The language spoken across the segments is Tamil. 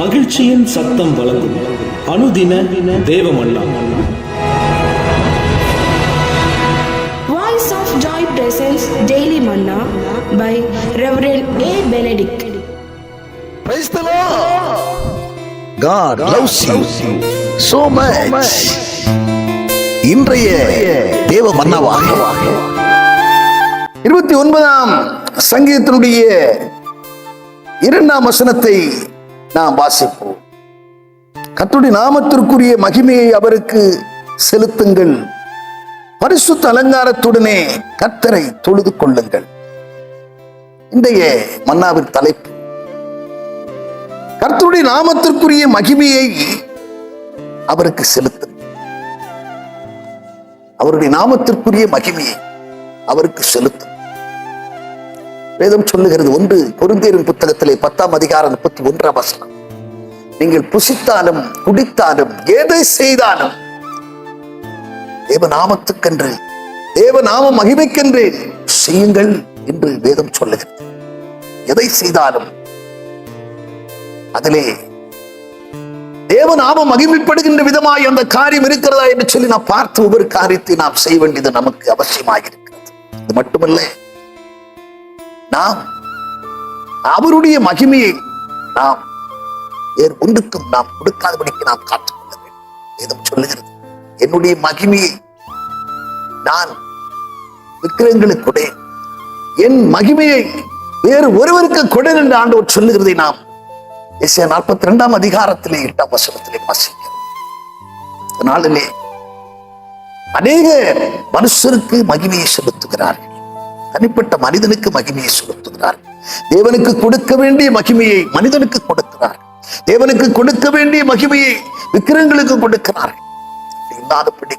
மகிழ்ச்சியின் சத்தம் வழங்கும் அனுதின தேவமன்னா. Voice of Joy presents Daily Manna by Reverend A. Benedict. Praise the Lord. God loves you so much. இன்றைய தேவ மன்னாவாக 29ஆம் சங்கீதத்தினுடைய 2ஆம் வசனத்தை நாம் வாசிப்போம். கர்த்தருடைய நாமத்திற்குரிய மகிமையை அவருக்கு செலுத்துங்கள், பரிசுத்த அலங்காரத்துடனே கர்த்தரை தொழுது கொள்ளுங்கள். இன்றைய மன்னாவின் தலைப்பு கர்த்தருடைய நாமத்திற்குரிய மகிமையை அவருக்கு செலுத்துங்கள். அவருடைய நாமத்திற்குரிய மகிமையை அவருக்கு செலுத்தும். வேதம் சொல்லுகிறது 1 கொரிந்தியரின் புத்தகத்திலே 10ஆம் அதிகாரம் 31ஆம் வசனம், நீங்கள் புசித்தாலும் குடித்தாலும் எதை செய்தாலும் தேவநாமத்துக்கென்று, தேவநாம மகிமைக்கென்று செய்யுங்கள் என்று வேதம் சொல்லுகிறது. எதை செய்தாலும் அதிலே தேவநாம மகிமைப்படுகின்ற விதமாய் அந்த காரியம் இருக்கிறதா என்று சொல்லி நாம் பார்த்து ஒவ்வொரு காரியத்தை நாம் செய்ய வேண்டியது நமக்கு அவசியமாக இருக்கிறது. இது மட்டுமல்ல, நாம் அவருடைய மகிமையை நாம் வேறு ஒன்றுக்கும் நாம் கொடுக்காதபடிக்கு நாம் காத்துக்கொள்ள வேண்டும். வேதம் சொல்லுகிறது, என்னுடைய மகிமையை நான் விக்கிரகங்களுக்கு கொடேன், என் மகிமையை வேறு ஒருவருக்கு கொடேன் என்று ஆண்டவர் சொல்லுகிறதை நாம் எசேயா 42ஆம் அதிகாரத்திலே 8ஆம் வசனத்திலே வாசிக்கிறோம். நாளிலே அநேக மனுஷருக்கு மகிமையை செலுத்துகிறார்கள், தனிப்பட்ட மனிதனுக்கு மகிமையை செலுத்துகிறார். தேவனுக்கு கொடுக்க வேண்டிய மகிமையை மனிதனுக்கு கொடுக்கிறார், தேவனுக்கு கொடுக்க வேண்டிய மகிமையை விக்கிரகங்களுக்கு கொடுக்கிறார்கள். இல்லாதபடி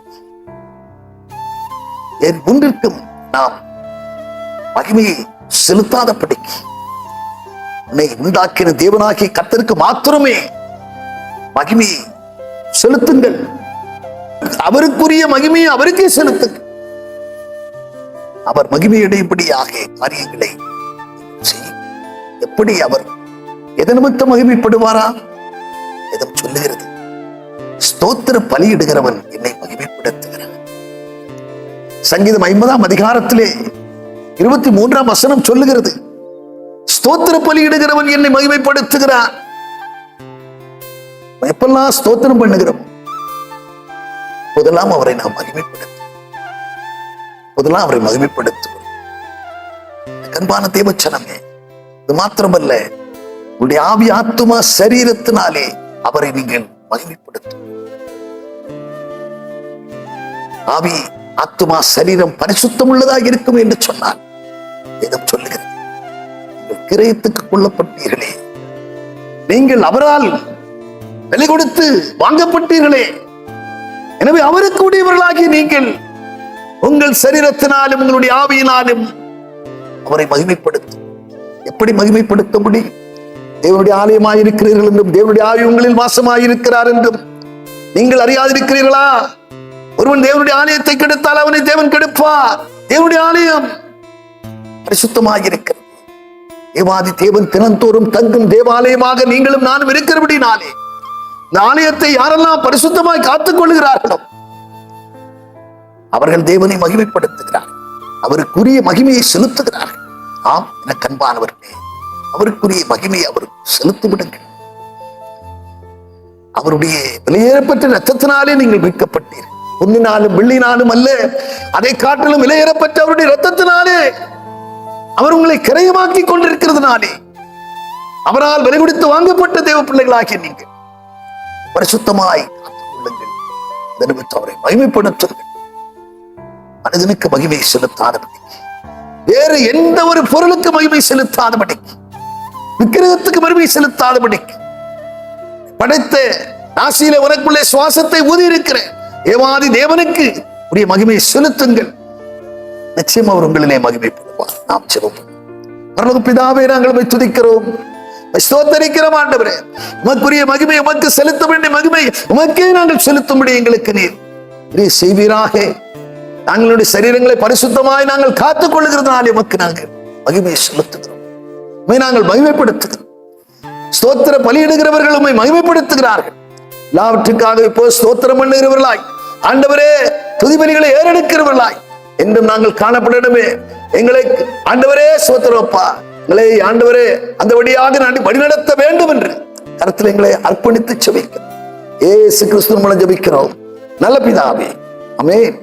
என் ஒன்றிற்கும் நாம் மகிமையை செலுத்தாதபடிக்கு உன்னை உண்டாக்கின தேவனாகிய கர்த்தருக்கு மாத்திரமே மகிமையை செலுத்துங்கள். அவருக்குரிய மகிமையை அவருக்கே செலுத்துங்கள். அவர் மகிமையடையும்படியாக காரியங்களை செய்யும். எப்படி அவர் எதை நிமித்தம் மகிமைப்படுவாரா? எதும் சொல்லுகிறது, ஸ்தோத்திர பலியிடுகிறவன் என்னை மகிமைப்படுத்துகிறான். சங்கீதம் 50ஆம் அதிகாரத்திலே 23ஆம் வசனம் சொல்லுகிறது, ஸ்தோத்திர பலியிடுகிறவன் என்னை மகிமைப்படுத்துகிறான். எப்பெல்லாம் ஸ்தோத்திரம் பண்ணுகிறோம் போதெல்லாம் அவரை நாம் மகிமைப்படுத்தும், போதெல்லாம் அவரை மகிமைப்படுத்துவோம். அன்பான தேவச்சனமே, இது மாத்திரமல்ல, உங்களுடைய ஆவி ஆத்துமா சரீரத்தினாலே அவரை நீங்கள் மகிமைப்படுத்தும். ஆவி ஆத்துமா சரீரம் பரிசுத்தம் உள்ளதாக இருக்கும் என்று சொன்னார். வேதம் சொல்லுகிறது, கிரயத்துக்கு கொள்ளப்பட்டீர்களே, நீங்கள் அவரால் விலை கொடுத்து வாங்கப்பட்டீர்களே, எனவே அவருக்கு உடையவர்களாகிய நீங்கள் உங்கள் சரீரத்தினாலும் உங்களுடைய ஆவியினாலும் அவரை மகிமைப்படுத்தும். எப்படி மகிமைப்படுத்த முடியும்? தேவனுடைய ஆலயமாயிருக்கிறீர்கள் என்றும் தேவனுடைய ஆவி உங்களில் வாசமாயிருக்கிறார் என்றும் நீங்கள் அறியாதிருக்கிறீர்களா? ஒருவன் தேவனுடைய ஆலயத்தை கெடுத்தால் அவனை தேவன் கெடுப்பார். தேவனுடைய ஆலயம் பரிசுத்தமாயிருக்கிறது. தேவாதி தேவன் தினந்தோறும் தங்கும் தேவாலயமாக நீங்களும் நானும் இருக்கிறபடினாலே இந்த ஆலயத்தை யாரெல்லாம் பரிசுத்தமாய் காத்துக் கொள்கிறார்களோ அவர்கள் தேவனை மகிமைப்படுத்துகிறார், அவருக்குரிய மகிமையை செலுத்துகிறார்கள். ஆம், எனக்கு அன்பானவர்களே, அவருக்குரிய மகிமையை அவர் செலுத்தி விடுங்கள். அவருடைய விலையேறப்பட்ட ரத்தத்தினாலே நீங்கள் மீட்கப்பட்டீர்கள். பொன்னினாலும் வெள்ளினாலும் அல்ல, அதை காட்டிலும் விலையேறப்பட்ட அவருடைய ரத்தத்தினாலே அவர் உங்களை கிரயமாக்கி கொண்டிருக்கிறதுனாலே, அவரால் விலை கொடுத்து வாங்கப்பட்ட தேவ பிள்ளைகளாகிய நீங்கள் பரிசுத்தமாய் காத்துக் கொள்ளுங்கள். அவரை மகிமைப்படுத்துங்கள். மனிதனுக்கு மகிமை செலுத்தாதபடி, வேறு எந்த ஒரு பொருளுக்கு மகிமை செலுத்தாதபடி, விக்கிரகத்துக்கு மகிமை செலுத்தாதபடி, படைத்த நாசியில உனக்குள்ளே சுவாசத்தை ஊதி இருக்கிற தேவாதி தேவனுக்கு உரிய மகிமையை செலுத்துங்கள். நிச்சயம் அவர் உங்களிலே மகிமைப்படுவார். நாம் ஜெபம். பரலோக பிதாவே, நாங்கள் துதிக்கிறோம், ஸ்தோத்தரிக்கிறோம். ஆண்டவரே, உமக்குரிய மகிமை உமக்கு செலுத்த வேண்டிய மகிமை உமக்கே நாங்கள் செலுத்தும்படி எங்களுக்கு நீர் செய்வீராக. நாங்களுடைய சரீரங்களை பரிசுத்தமாய் நாங்கள் காத்துக் கொள்ளுகிறதுனாலே உமக்கு நாங்கள் மகிமையை செலுத்துகிறோம், நாங்கள் மகிமைப்படுத்துகிறோம். ஸ்தோத்திர பலியிடுகிறவர்கள் உம்மை மகிமைப்படுத்துகிறார்கள். எல்லாவற்றுக்காக இப்போ ஸ்தோத்திரம் பண்ணுகிறவர்களாய் ஆண்டவரே துதிபலிகளை ஏறெடுக்கிறவர்களாய் என்றும் நாங்கள் காணப்படணுமே. எங்களை ஆண்டவரே ஸ்தோத்திரப்பா, எங்களை ஆண்டவரே அந்த வழியாக வழிநடத்த வேண்டும் என்று கருத்தில் எங்களை அர்ப்பணித்து ஜெபிக்கிறோம். இயேசு கிறிஸ்துவின் மூலம் ஜெபிக்கிறோம் நல்ல பிதாவே, ஆமென்.